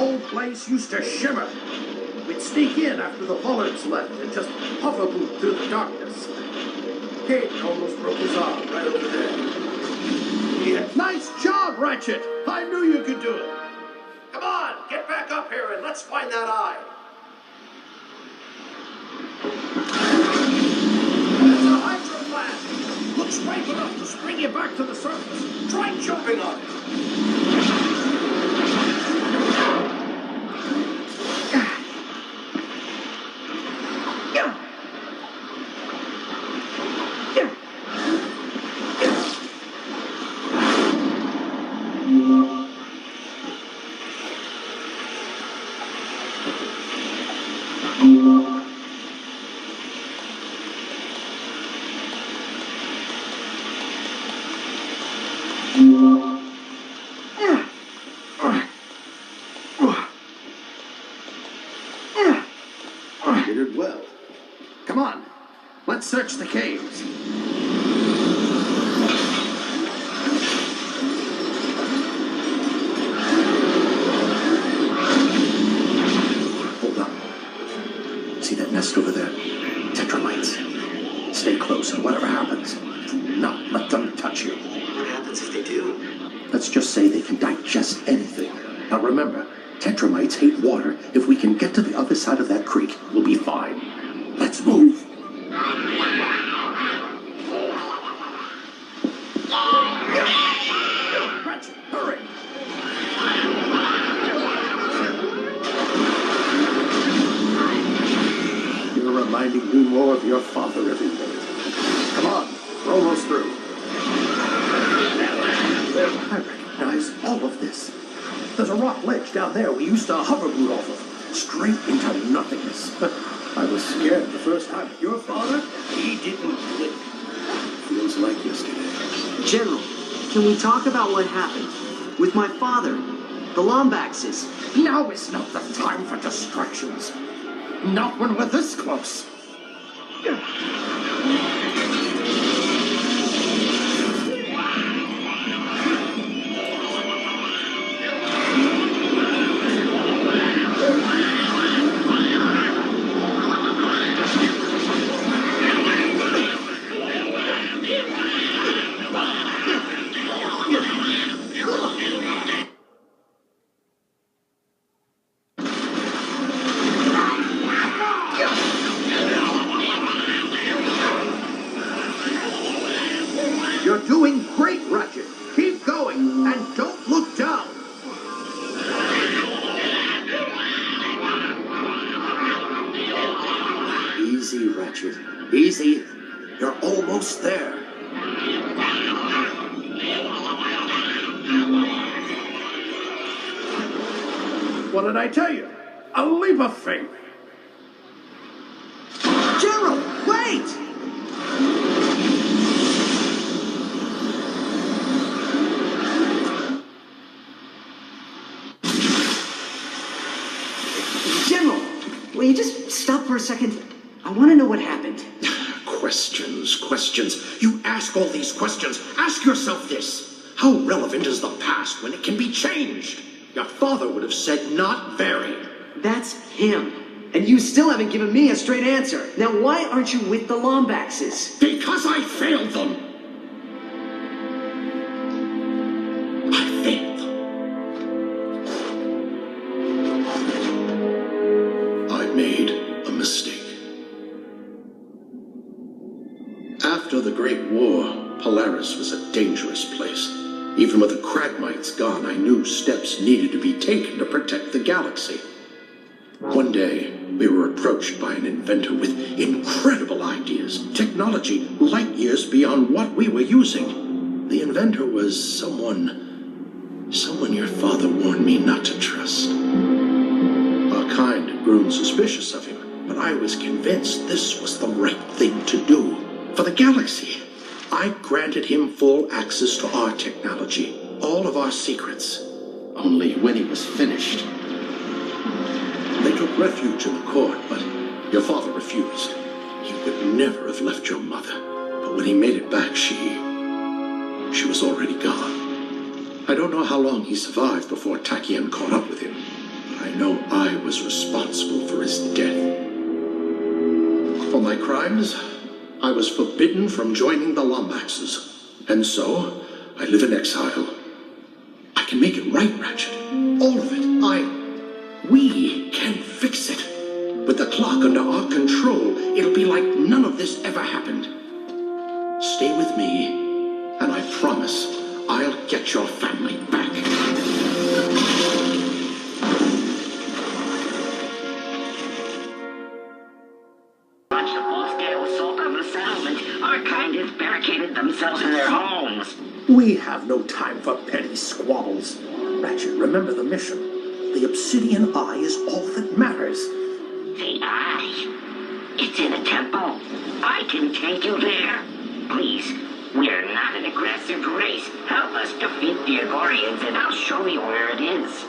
whole place used to shimmer. We'd sneak in after the Bullards left and just hoverboot through the darkness. Kate almost broke his arm right over there. Yeah. Nice job, Ratchet! I knew you could do it. Come on, get back up here and let's find that eye. There's a hydro blast. Looks ripe enough to spring you back to the surface. Try jumping on it. You did well. Come on, let's search the caves. Hold on. See that nest over there? Tetralites. Stay close, and whatever happens, do not let them touch you. What happens if they do? Let's just say they can digest anything. Now remember, tetramites hate water. If we can get to the other side of that creek, we'll be fine. Let's move. Ratchet, hurry! You're reminding me more of your father every day. Come on, we're almost through. I recognize all of this. There's a rock ledge down there we used to hoverboot off of, straight into nothingness. I was scared the first time. Your father, he didn't blink. Feels like yesterday. General, can we talk about what happened? With my father, the Lombaxes. Now is not the time for distractions. Not when we're this close. You're doing great, Ratchet. Keep going, and don't look down. Easy, Ratchet. Easy. You're almost there. What did I tell you? A leap of faith. General, wait! General, will you just stop for a second? I want to know what happened. Questions. You ask all these questions. Ask yourself this. How relevant is the past when it can be changed? Your father would have said not very. That's him. And you still haven't given me a straight answer. Now why aren't you with the Lombaxes? Because I failed them. I failed them. I made a mistake. After the Great War, Polaris was a dangerous place. Even with the Kragmites gone, I knew steps needed to be taken to protect the galaxy. One day, we were approached by an inventor with incredible ideas, technology light years beyond what we were using. The inventor was someone your father warned me not to trust. Our kind had grown suspicious of him, but I was convinced this was the right thing to do. For the galaxy, I granted him full access to our technology, all of our secrets. Only when he was finished, they took refuge in the court, but your father refused. He would never have left your mother. But when he made it back, she was already gone. I don't know how long he survived before Tachyon caught up with him. know I was responsible for his death. For my crimes, I was forbidden from joining the Lombaxes, and so I live in exile. I can make it right, Ratchet. All of it. We can fix it. With the clock under our control, it'll be like none of this ever happened. Stay with me, and I promise I'll get your family back. Watch the full-scale assault on the settlement. Our kind has barricaded themselves in their homes. We have no time for petty squabbles. Ratchet, remember the mission. The obsidian eye is all that matters. The eye? It's in a temple. I can take you there. Please, we're not an aggressive race. Help us defeat the Agorians and I'll show you where it is.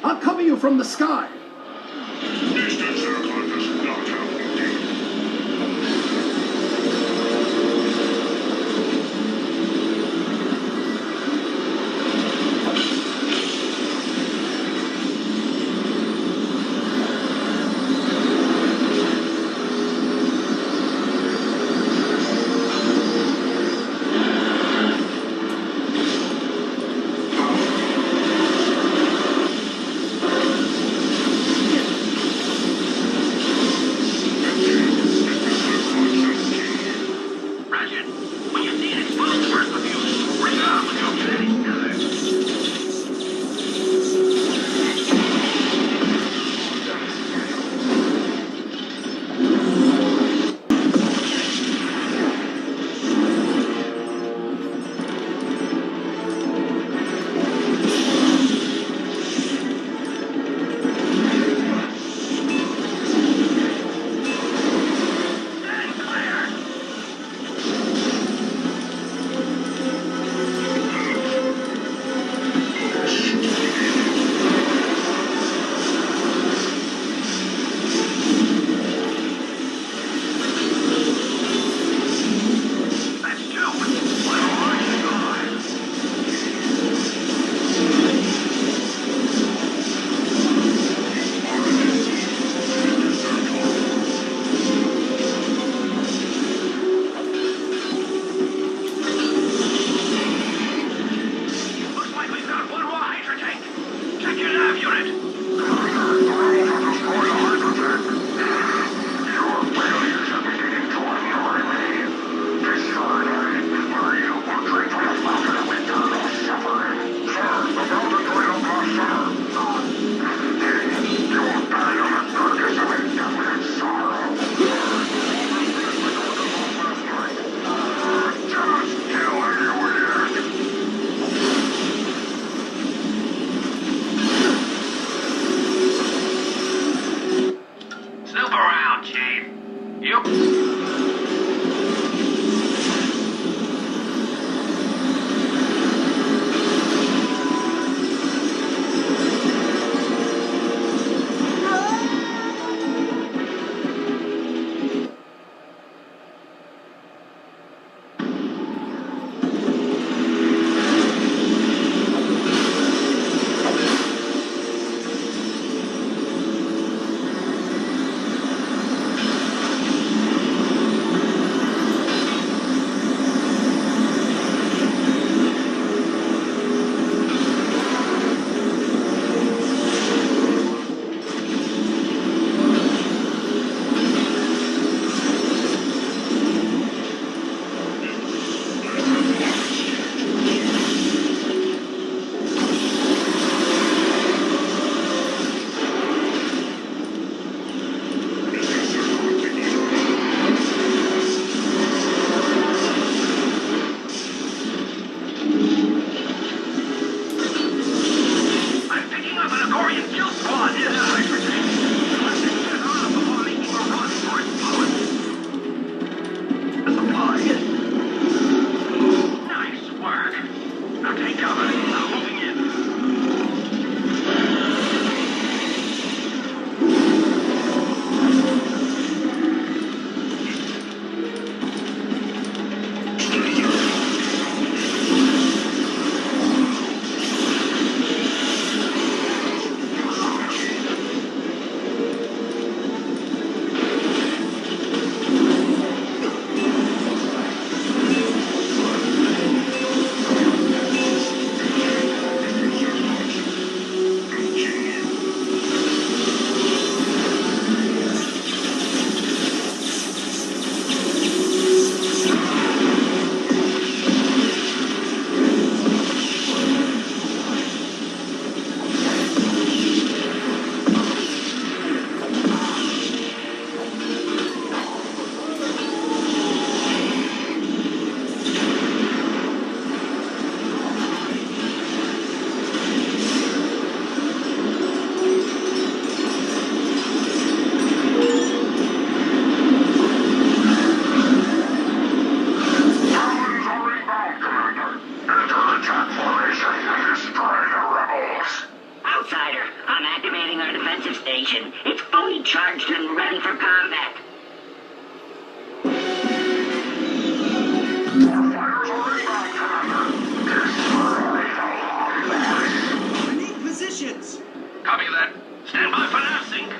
I'll cover you from the sky. Distant circle does not help indeed. defensive station. It's fully charged and ready for combat. We need positions! Copy that. Stand by for nav sync.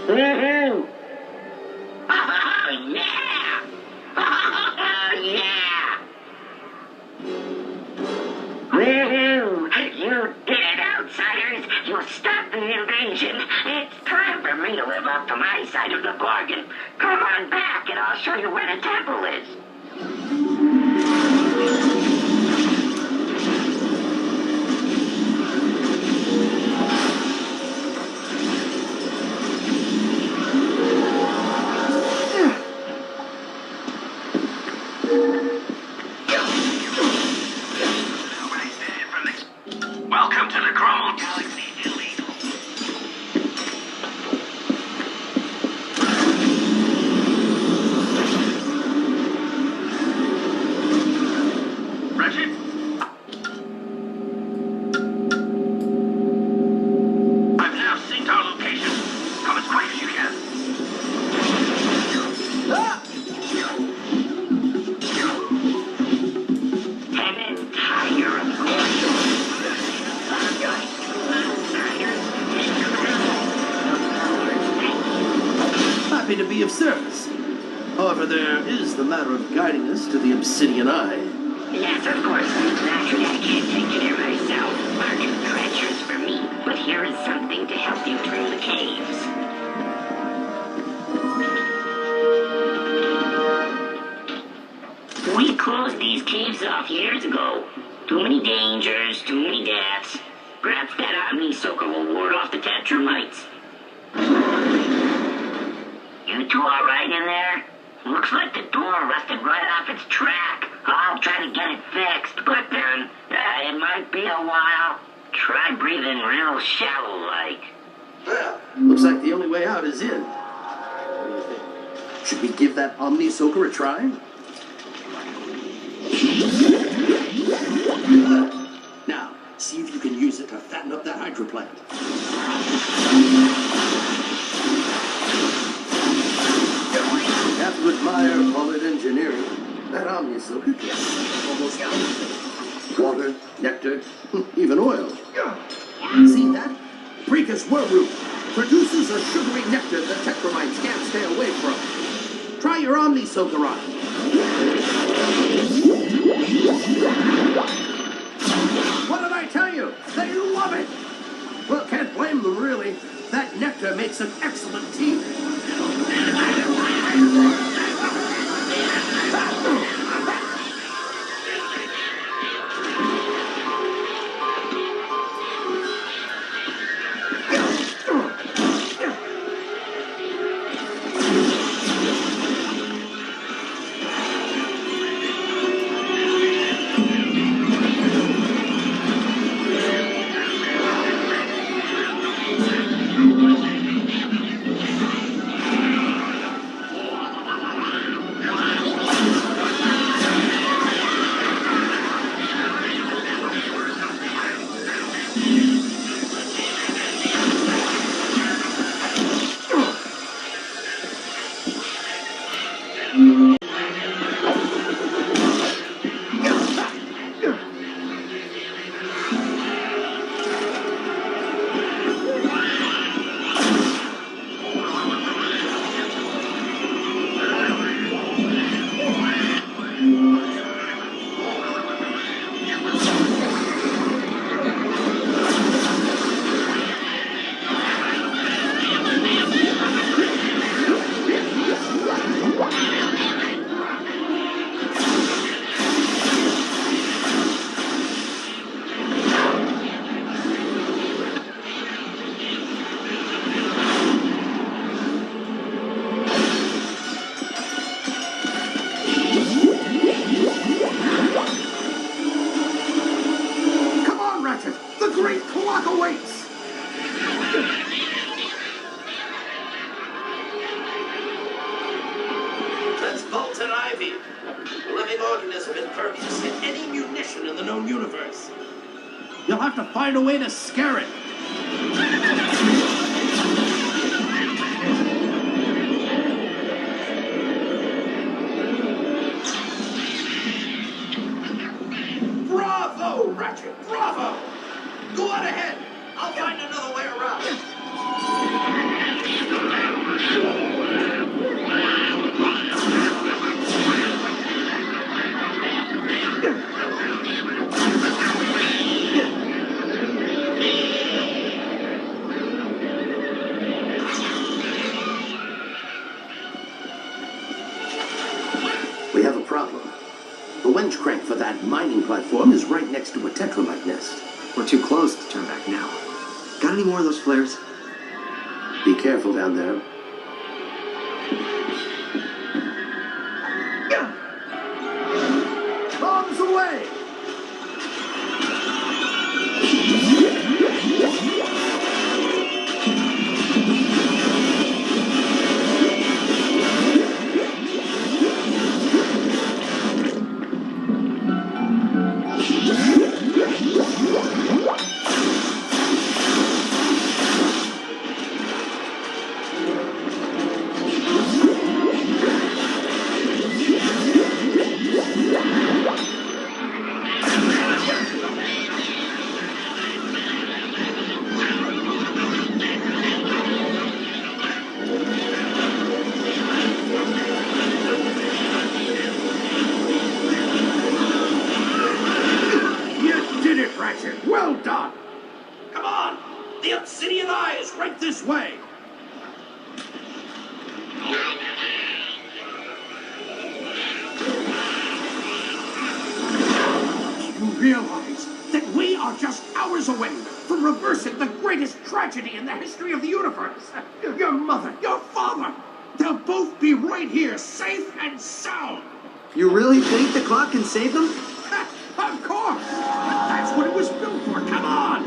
Woohoo! Oh, yeah! Oh, yeah! Woohoo! You did it, outsiders! You stopped the invasion! It's time for me to live up to my side of the bargain! Come on back and I'll show you where the temple is! Welcome to the Crumbled Galaxy Illegal. Ratchet? I've now synced our location. Come as quick as you can. An entire Happy to be of service. However, there is the matter of guiding us to the Obsidian Eye. Yes, of course. Naturally, I can't take care of myself. Far too treacherous for me. But here is something to help you through the caves. We closed these caves off years ago. Too many dangers, too many deaths. Perhaps that Omni-Soaker will ward off the Tetramites. You two all right in there? Looks like the door rusted right off its track. I'll try to get it fixed, but then it might be a while. Try breathing real shallow-like. Well, looks like the only way out is in. What do you think? Should we give that Omni-Soaker a try? Now, see if you can use it to fatten up that hydroplant. You have to admire Pollard engineering. That Omni-Soaker gets almost anything. Water, nectar, even oil. See that? Breaker's whirlroot produces a sugary nectar that Tetramites can't stay away from. Try your Omni-Soaker on. What did I tell you? They love it! Well, can't blame them, really. That nectar makes an excellent tea. clock awaits! That's Bolton Ivy, a living organism impervious to any munition in the known universe. You'll have to find a way to scare it. Bravo, Ratchet, bravo! Go on ahead. I'll find another way around. We have a problem. The winch crank for that mining platform is right next to a tetramite nest. We're too close to turn back now. Got any more of those flares? Be careful down there. Bombs away! Well done! Come on! The obsidian eye is right this way! You realize that we are just hours away from reversing the greatest tragedy in the history of the universe? Your mother, your father, they'll both be right here, safe and sound! You really think the clock can save them? Of course! That's what it was built for, come on!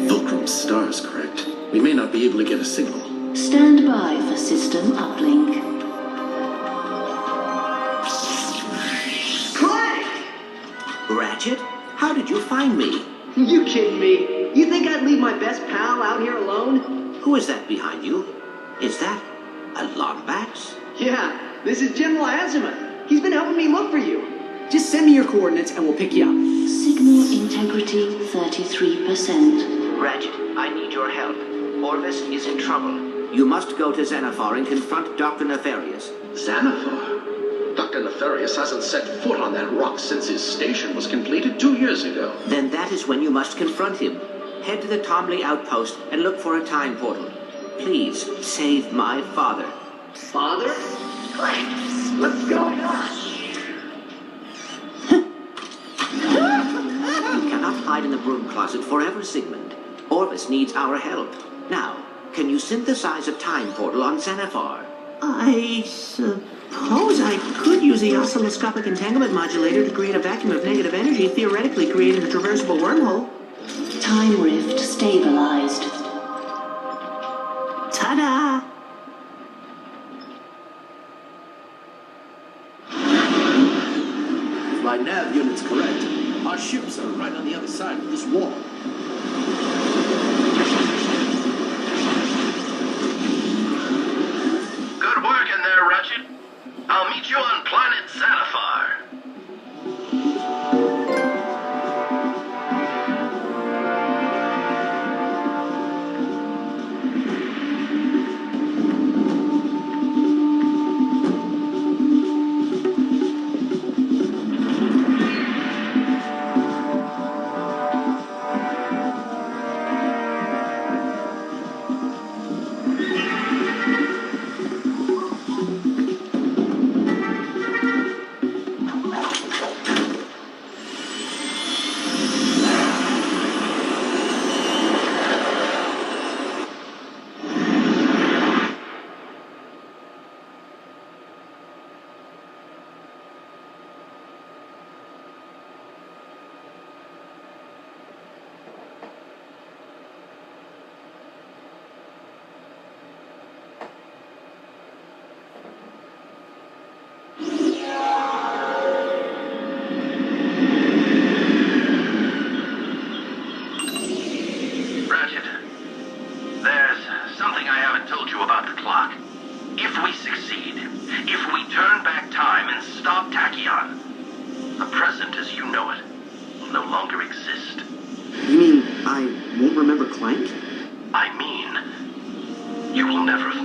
Fulcrum's star's cracked. We may not be able to get a signal. Stand by for system uplink. Clank! Ratchet, how did you find me? You kidding me? You think I'd leave my best pal out here alone? Who is that behind you? Is that a Lombax? Yeah, this is General Azimuth. He's been helping me look for you. Just send me your coordinates and we'll pick you up. Signal integrity 33%. Ratchet, I need your help. Orvis is in trouble. You must go to Xanathar and confront Dr. Nefarious. Xanathar? Dr. Nefarious hasn't set foot on that rock since his station was completed 2 years ago. Then that is when you must confront him. Head to the Tomley outpost and look for a time portal. Please, save my father. Father? Clank, what's going on? You cannot hide in the broom closet forever, Sigmund. Orvis needs our help. Now, can you synthesize a time portal on Xanathar? I suppose I could use the oscilloscopic entanglement modulator to create a vacuum of negative energy, theoretically creating a traversable wormhole. Time rift stabilized. Ta-da! If my nav unit's correct, our ships are right on the other side of this wall. Good work in there, Ratchet. I'll meet you on planet Xanathar.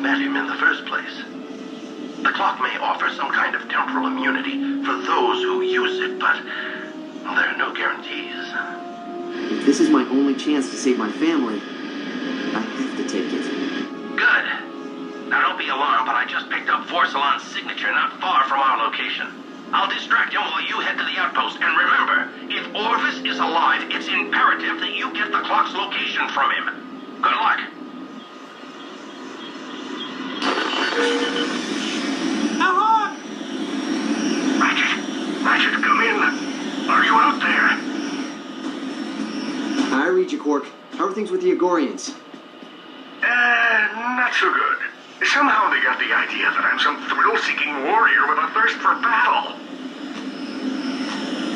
met him in the first place. The clock may offer some kind of temporal immunity for those who use it, but there are no guarantees. If this is my only chance to save my family, I have to take it. Good. Now don't be alarmed, but I just picked up Vorsalon's signature not far from our location. I'll distract him while you head to the outpost, and remember, if Orvis is alive, it's imperative that you get the clock's location from him. Good luck. Ratchet, come in. Are you out there? I read you, Quark. How are things with the Agorians? Not so good. Somehow they got the idea that I'm some thrill-seeking warrior with a thirst for battle.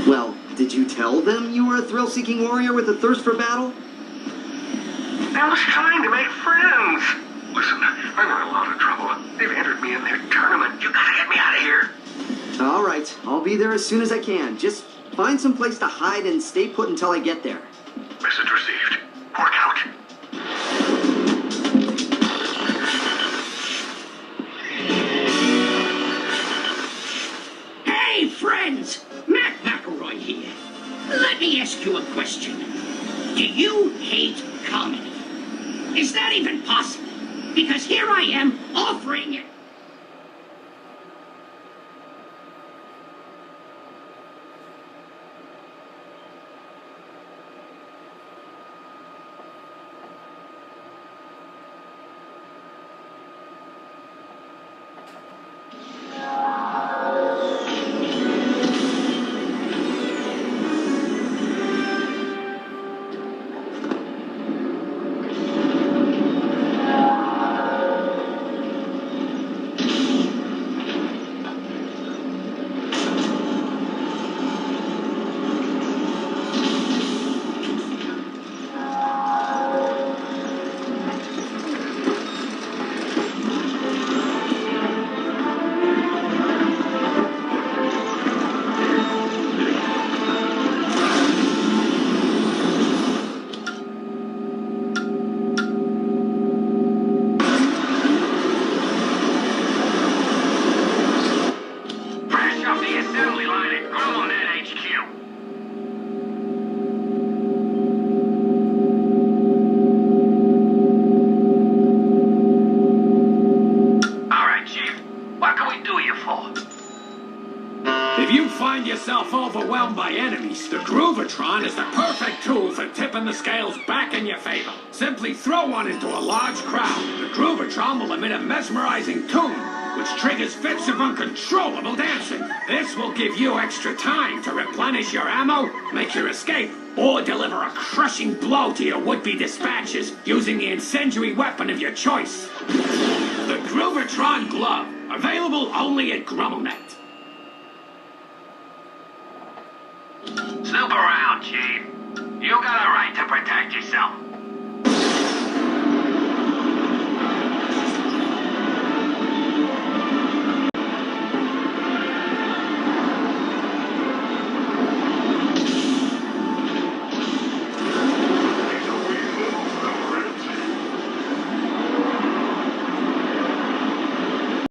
Well, did you tell them you were a thrill-seeking warrior with a thirst for battle? I was trying to make friends. Listen, I'm in a lot of trouble. They've entered me in their tournament. You gotta get me out of here. All right, I'll be there as soon as I can. Just find some place to hide and stay put until I get there. Message received. Work out. Hey, friends! Matt McElroy here. Let me ask you a question. Do you hate comedy? Is that even possible? Because here I am offering it. If you find yourself overwhelmed by enemies, the Groovatron is the perfect tool for tipping the scales back in your favor. Simply throw one into a large crowd. The Groovatron will emit a mesmerizing tune, which triggers fits of uncontrollable dancing. This will give you extra time to replenish your ammo, make your escape, or deliver a crushing blow to your would-be dispatchers using the incendiary weapon of your choice. The Groovatron Glove, available only at GrumbleNet. Snoop around, Chief. You got a right to protect yourself.